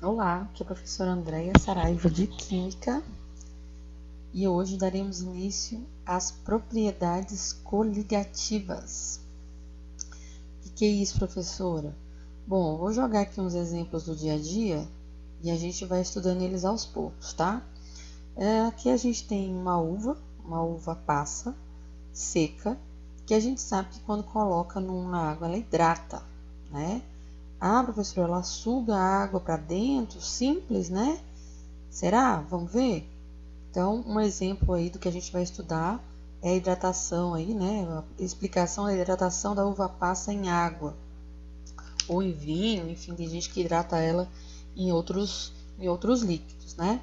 Olá, aqui é a professora Andréia Saraiva de Química e hoje daremos início às propriedades coligativas. O que é isso, professora? Bom, vou jogar aqui uns exemplos do dia a dia e a gente vai estudando eles aos poucos, tá? Aqui a gente tem uma uva passa, seca, que a gente sabe que quando coloca na água ela hidrata, né? Ah, professora, ela suga a água para dentro, simples, né? Será? Vamos ver? Então, um exemplo aí do que a gente vai estudar é a hidratação aí, né? A explicação da hidratação da uva passa em água ou em vinho, enfim, tem gente que hidrata ela em outros líquidos, né?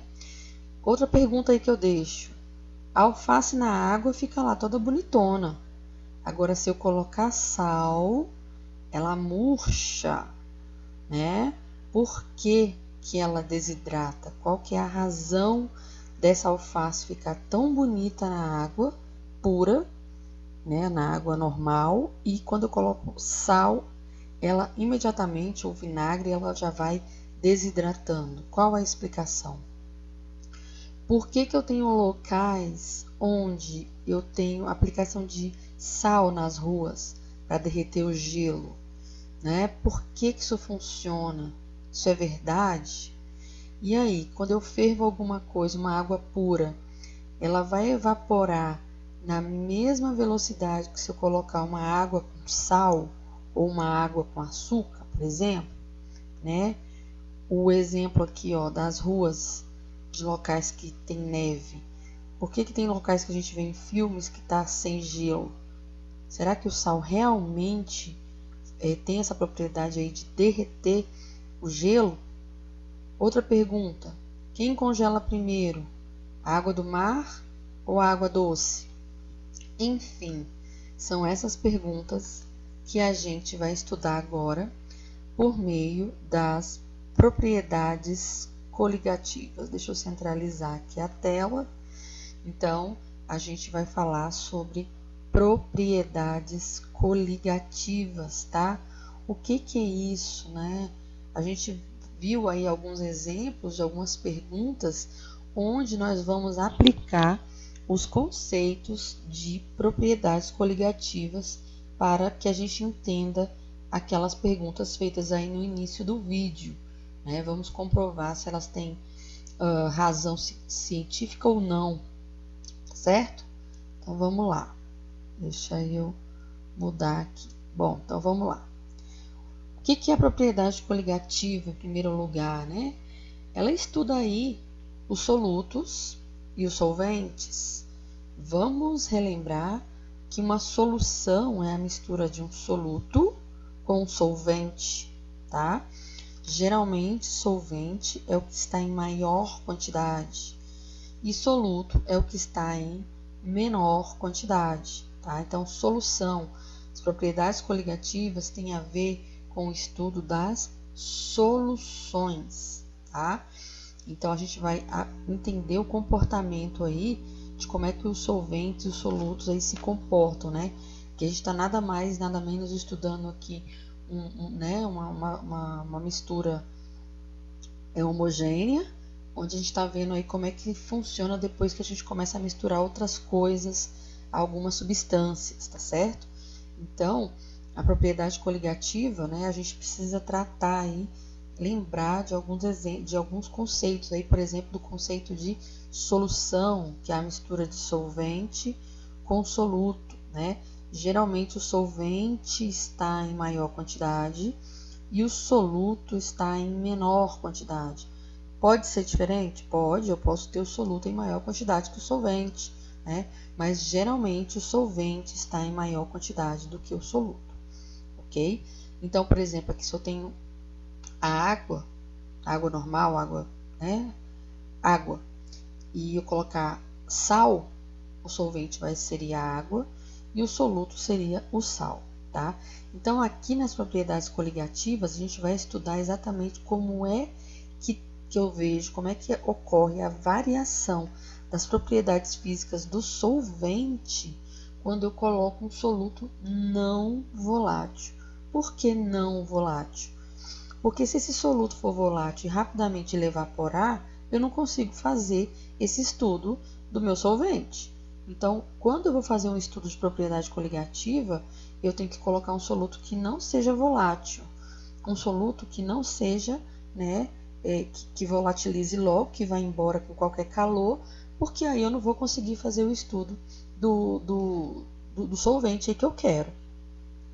Outra pergunta aí que eu deixo. A alface na água fica lá toda bonitona. Agora, se eu colocar sal, ela murcha, né? Por que que ela desidrata? Qual que é a razão dessa alface ficar tão bonita na água pura, né, na água normal, e quando eu coloco sal, ela imediatamente, ou vinagre, ela já vai desidratando. Qual a explicação? Por que que eu tenho locais onde eu tenho aplicação de sal nas ruas para derreter o gelo, né? Por que que isso funciona? Isso é verdade? E aí, quando eu fervo alguma coisa, uma água pura, ela vai evaporar na mesma velocidade que se eu colocar uma água com sal ou uma água com açúcar, por exemplo, né? O exemplo aqui, ó, das ruas de locais que tem neve. Por que que tem locais que a gente vê em filmes que tá sem gelo? Será que o sal realmente tem essa propriedade aí de derreter o gelo? Outra pergunta: quem congela primeiro? A água do mar ou a água doce? Enfim, são essas perguntas que a gente vai estudar agora por meio das propriedades coligativas. Deixa eu centralizar aqui a tela. Então, a gente vai falar sobre propriedades coligativas, tá? O que que é isso, né? A gente viu aí alguns exemplos de algumas perguntas onde nós vamos aplicar os conceitos de propriedades coligativas para que a gente entenda aquelas perguntas feitas aí no início do vídeo, né? Vamos comprovar se elas têm razão científica ou não, certo? Então vamos lá. Deixa eu mudar aqui. Bom, então vamos lá. O que é a propriedade coligativa, em primeiro lugar, né? Ela estuda aí os solutos e os solventes. Vamos relembrar que uma solução é a mistura de um soluto com um solvente, tá? Geralmente, solvente é o que está em maior quantidade e soluto é o que está em menor quantidade, tá? Então, solução, as propriedades coligativas têm a ver com o estudo das soluções, tá? Então, a gente vai entender o comportamento aí de como é que os solventes e os solutos aí se comportam, né? Que a gente está nada mais, nada menos estudando aqui né, uma mistura homogênea, onde a gente está vendo aí como é que funciona depois que a gente começa a misturar outras coisas, algumas substâncias, tá certo? Então, a propriedade coligativa, né, a gente precisa tratar aí, lembrar de alguns exemplos, de alguns conceitos aí, por exemplo, do conceito de solução, que é a mistura de solvente com soluto, né? Geralmente o solvente está em maior quantidade e o soluto está em menor quantidade. Pode ser diferente? Pode, eu posso ter o soluto em maior quantidade que o solvente, né? Mas geralmente o solvente está em maior quantidade do que o soluto, ok? Então, por exemplo, aqui se eu tenho a água normal, né? Água, e eu colocar sal, o solvente seria a água e o soluto seria o sal, tá? Então, aqui nas propriedades coligativas, a gente vai estudar exatamente como é que eu vejo, como é que ocorre a variação das propriedades físicas do solvente quando eu coloco um soluto não volátil. Por que não volátil? Porque se esse soluto for volátil e rapidamente ele evaporar, eu não consigo fazer esse estudo do meu solvente. Então, quando eu vou fazer um estudo de propriedade coligativa, eu tenho que colocar um soluto que não seja volátil, um soluto que não seja, né, que volatilize logo, que vai embora com qualquer calor, porque aí eu não vou conseguir fazer o estudo do solvente aí que eu quero.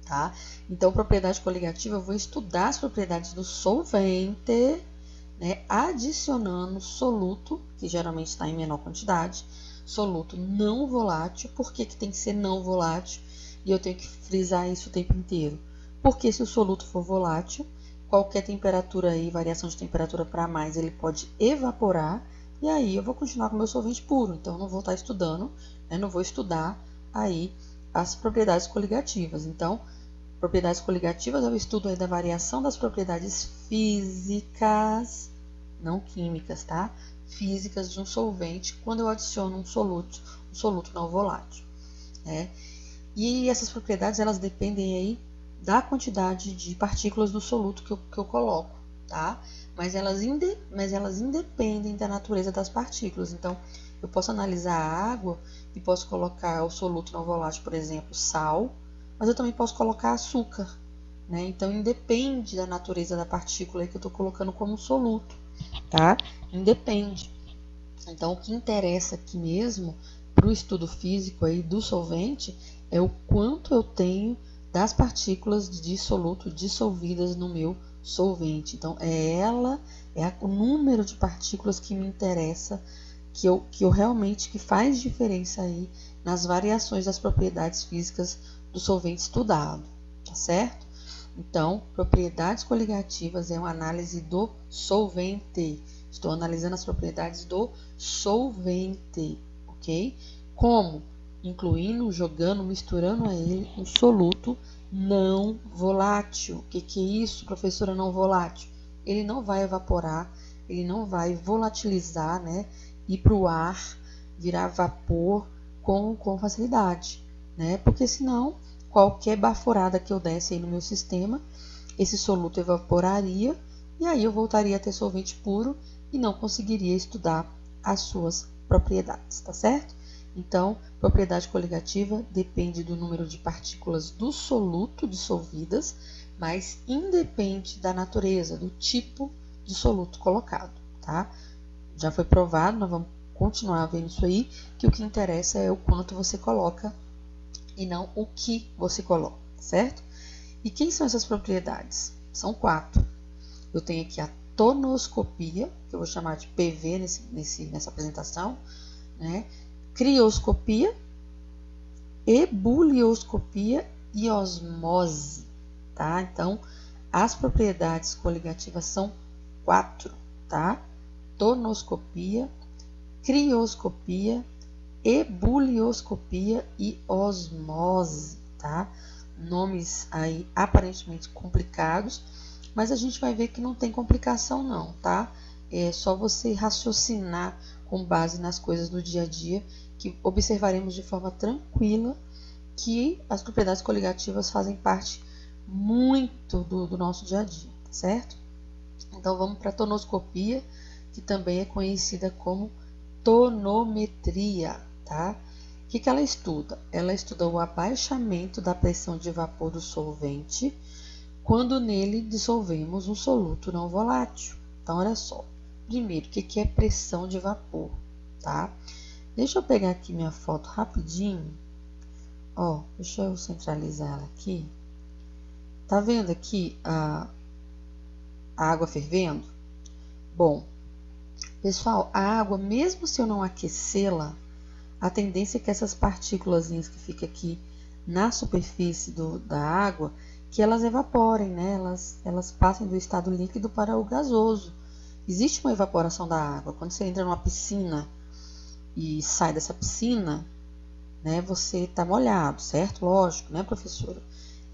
Tá? Então, propriedade coligativa, eu vou estudar as propriedades do solvente, né, adicionando soluto, que geralmente está em menor quantidade, soluto não volátil. Por que tem que ser não volátil? E eu tenho que frisar isso o tempo inteiro. Porque se o soluto for volátil, qualquer temperatura aí, variação de temperatura para mais, ele pode evaporar, e aí eu vou continuar com o meu solvente puro. Então, eu não vou estar estudando, né, não vou estudar aí as propriedades coligativas. Então, propriedades coligativas é o estudo aí da variação das propriedades físicas, não químicas, tá? Físicas de um solvente quando eu adiciono um soluto não volátil, né? E essas propriedades, elas dependem aí da quantidade de partículas do soluto que eu coloco, tá? Mas elas independem da natureza das partículas. Então, eu posso analisar a água e posso colocar o soluto não volátil, por exemplo, sal, mas eu também posso colocar açúcar, né? Então, independe da natureza da partícula que eu estou colocando como soluto, tá? Independe. Então, o que interessa aqui mesmo para o estudo físico aí do solvente é o quanto eu tenho das partículas de soluto dissolvidas no meu solvente. Então, o número de partículas que me interessa, que eu realmente, que faz diferença aí nas variações das propriedades físicas do solvente estudado, tá certo? Então, propriedades coligativas é uma análise do solvente. Estou analisando as propriedades do solvente, ok? Como? Incluindo, jogando, misturando a ele um soluto não volátil. O que é isso, professora, não volátil? Ele não vai evaporar, ele não vai volatilizar, né? Ir para o ar, virar vapor com facilidade, né? Porque senão, qualquer baforada que eu desse aí no meu sistema, esse soluto evaporaria e aí eu voltaria a ter solvente puro e não conseguiria estudar as suas propriedades, tá certo? Então, propriedade coligativa depende do número de partículas do soluto dissolvidas, mas independe da natureza, do tipo de soluto colocado, tá? Já foi provado, nós vamos continuar vendo isso aí, que o que interessa é o quanto você coloca e não o que você coloca, certo? E quem são essas propriedades? São 4. Eu tenho aqui a tonoscopia, que eu vou chamar de PV nessa apresentação, né? Crioscopia, ebulioscopia e osmose, tá? Então, as propriedades coligativas são 4, tá? Tonoscopia, crioscopia, ebulioscopia e osmose, tá? Nomes aí aparentemente complicados, mas a gente vai ver que não tem complicação não, tá? É só você raciocinar com base nas coisas do dia a dia, que observaremos de forma tranquila que as propriedades coligativas fazem parte muito do nosso dia a dia, certo? Então vamos para a tonoscopia, que também é conhecida como tonometria, tá? O que ela estuda? Ela estuda o abaixamento da pressão de vapor do solvente quando nele dissolvemos um soluto não volátil. Então, olha só. Primeiro, o que é pressão de vapor, tá? Deixa eu pegar aqui minha foto rapidinho. Ó, deixa eu centralizar ela aqui. Tá vendo aqui a água fervendo? Bom, pessoal, a água, mesmo se eu não aquecê-la, a tendência é que essas partículas que ficam aqui na superfície da água, que elas evaporem, né? Elas passem do estado líquido para o gasoso. Existe uma evaporação da água. Quando você entra numa piscina e sai dessa piscina, né? Você está molhado, certo? Lógico, né, professora?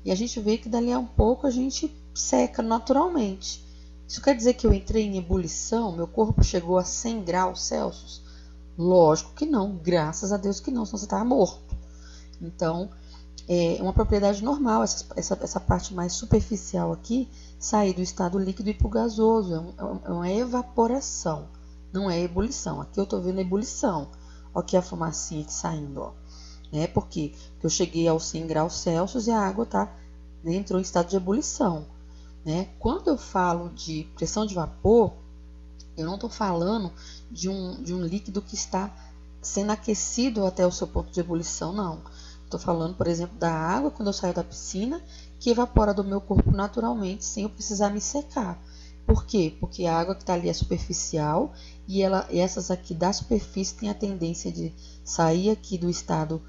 E a gente vê que dali a um pouco a gente seca naturalmente. Isso quer dizer que eu entrei em ebulição? Meu corpo chegou a 100 graus Celsius? Lógico que não, graças a Deus que não, senão você estava morto. Então, é uma propriedade normal, essa parte mais superficial aqui, sair do estado líquido e ir para o gasoso. É uma evaporação, não é ebulição. Aqui eu estou vendo ebulição. Olha aqui a fumacinha aqui saindo, ó. Né? Por quê? Porque eu cheguei aos 100 graus Celsius e a água entrou em estado de ebulição. Né? Quando eu falo de pressão de vapor, eu não estou falando de um líquido que está sendo aquecido até o seu ponto de ebulição, não. Estou falando, por exemplo, da água quando eu saio da piscina, que evapora do meu corpo naturalmente, sem eu precisar me secar. Por quê? Porque a água que está ali é superficial e essas aqui da superfície têm a tendência de sair aqui do estado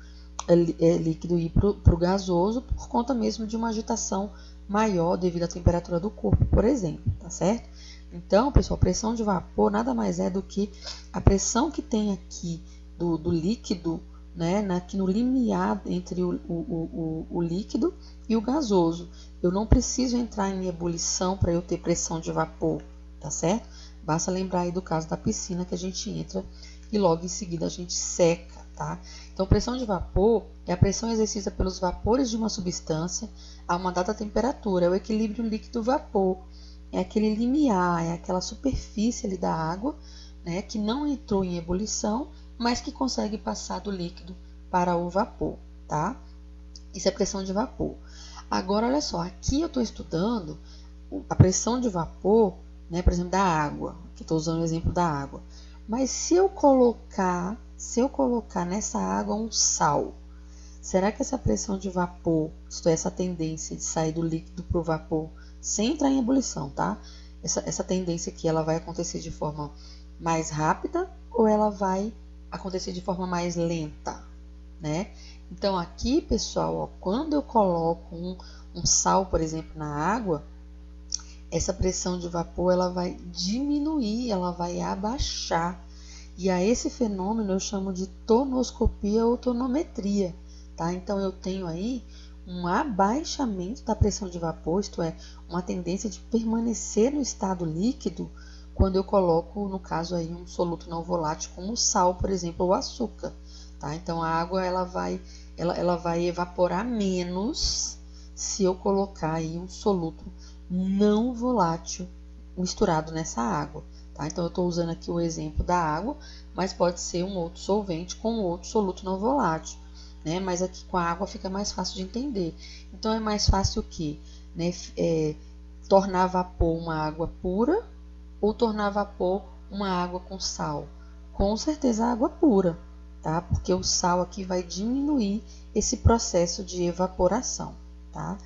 líquido e ir para o gasoso por conta mesmo de uma agitação maior devido à temperatura do corpo, por exemplo, tá certo? Então, pessoal, pressão de vapor nada mais é do que a pressão que tem aqui do líquido, né, aqui no limiar entre o líquido e o gasoso. Eu não preciso entrar em ebulição para eu ter pressão de vapor, tá certo? Basta lembrar aí do caso da piscina que a gente entra e logo em seguida a gente seca, tá? Então, pressão de vapor é a pressão exercida pelos vapores de uma substância a uma dada temperatura, é o equilíbrio líquido-vapor. É aquele limiar, é aquela superfície ali da água, né, que não entrou em ebulição, mas que consegue passar do líquido para o vapor, tá? Isso é pressão de vapor. Agora, olha só, aqui eu estou estudando a pressão de vapor, né, por exemplo, da água, que estou usando o exemplo da água. Mas se eu colocar nessa água um sal, será que essa pressão de vapor, isto é, essa tendência de sair do líquido para o vapor, sem entrar em ebulição, tá? Essa tendência aqui, ela vai acontecer de forma mais rápida ou ela vai acontecer de forma mais lenta, né? Então aqui, pessoal, ó, quando eu coloco um sal, por exemplo, na água, essa pressão de vapor ela vai diminuir, ela vai abaixar. E a esse fenômeno eu chamo de tonoscopia ou tonometria, tá? Então eu tenho aí um abaixamento da pressão de vapor, isto é, uma tendência de permanecer no estado líquido quando eu coloco, no caso aí, um soluto não volátil como o sal, por exemplo, ou o açúcar, tá? Então a água ela vai evaporar menos se eu colocar aí um soluto não volátil misturado nessa água, tá? Então eu estou usando aqui o exemplo da água, mas pode ser um outro solvente com outro soluto não volátil, né? Mas aqui com a água fica mais fácil de entender. Então é mais fácil o quê? Né? Tornar vapor uma água pura ou tornar vapor uma água com sal? Com certeza a água pura, tá? Porque o sal aqui vai diminuir esse processo de evaporação, tá?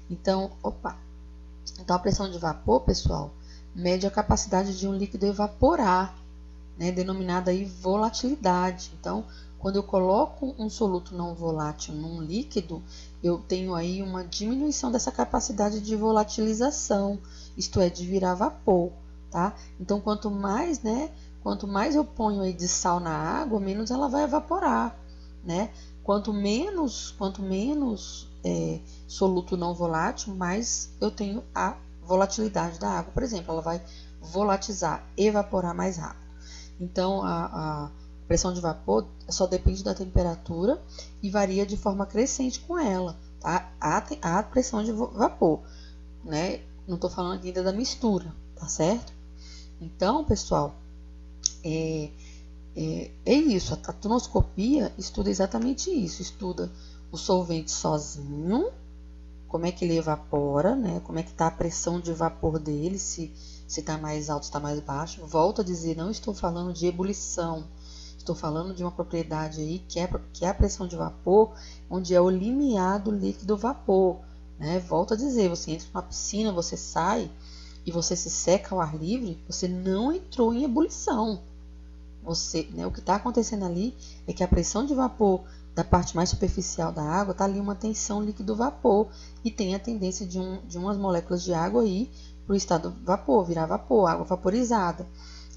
Então, então a pressão de vapor, pessoal, mede a capacidade de um líquido evaporar, né, denominada aí volatilidade. Então, quando eu coloco um soluto não volátil num líquido, eu tenho aí uma diminuição dessa capacidade de volatilização, isto é, de virar vapor, tá? Então, quanto mais eu ponho aí de sal na água, menos ela vai evaporar, né? Quanto menos soluto não volátil, mais eu tenho a volatilidade da água. Por exemplo, ela vai volatizar, evaporar mais rápido. Então, a pressão de vapor só depende da temperatura e varia de forma crescente com ela, tá? A pressão de vapor, né? Não estou falando ainda da mistura, tá certo? Então, pessoal, é isso. A tonoscopia estuda exatamente isso. Estuda o solvente sozinho, como é que ele evapora, né? Como é que está a pressão de vapor dele, se está mais alto, se está mais baixo. Volto a dizer, não estou falando de ebulição. Estou falando de uma propriedade aí que é a pressão de vapor, onde é o limiar do líquido vapor, né? Volto a dizer, você entra numa piscina, você sai e você se seca ao ar livre, você não entrou em ebulição. Né, o que está acontecendo ali é que a pressão de vapor da parte mais superficial da água está ali uma tensão líquido-vapor e tem a tendência de umas moléculas de água ir para o estado vapor, virar vapor, água vaporizada.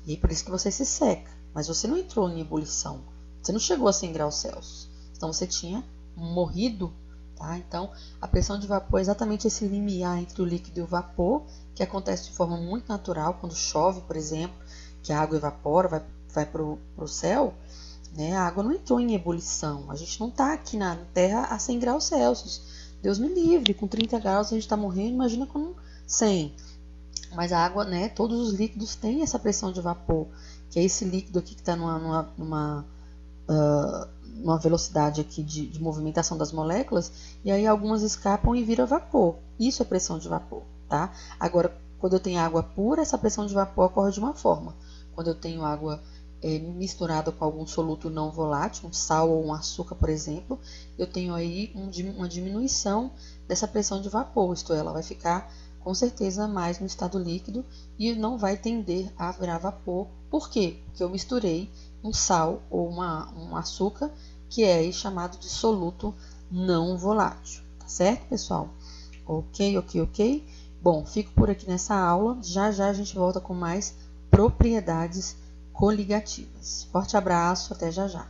E por isso que você se seca. Mas você não entrou em ebulição. Você não chegou a 100 graus Celsius. Então você tinha morrido. Tá? Então a pressão de vapor é exatamente esse limiar entre o líquido e o vapor, que acontece de forma muito natural quando chove, por exemplo, que a água evapora, vai para o céu, né? A água não entrou em ebulição. A gente não está aqui na Terra a 100 graus Celsius. Deus me livre, com 30 graus a gente está morrendo. Imagina 100. Mas a água, né, todos os líquidos têm essa pressão de vapor, que é esse líquido aqui que está numa velocidade aqui de movimentação das moléculas, e aí algumas escapam e vira vapor. Isso é pressão de vapor, tá? Agora, quando eu tenho água pura, essa pressão de vapor ocorre de uma forma. Quando eu tenho água misturada com algum soluto não volátil, um sal ou um açúcar, por exemplo, eu tenho aí uma diminuição dessa pressão de vapor, isto é, ela vai ficar com certeza mais no estado líquido e não vai tender a virar vapor. Por quê? Porque eu misturei um sal ou um açúcar que é chamado de soluto não volátil, tá certo, pessoal? Ok. Bom, fico por aqui nessa aula. Já já a gente volta com mais propriedades coligativas. Forte abraço, até já já.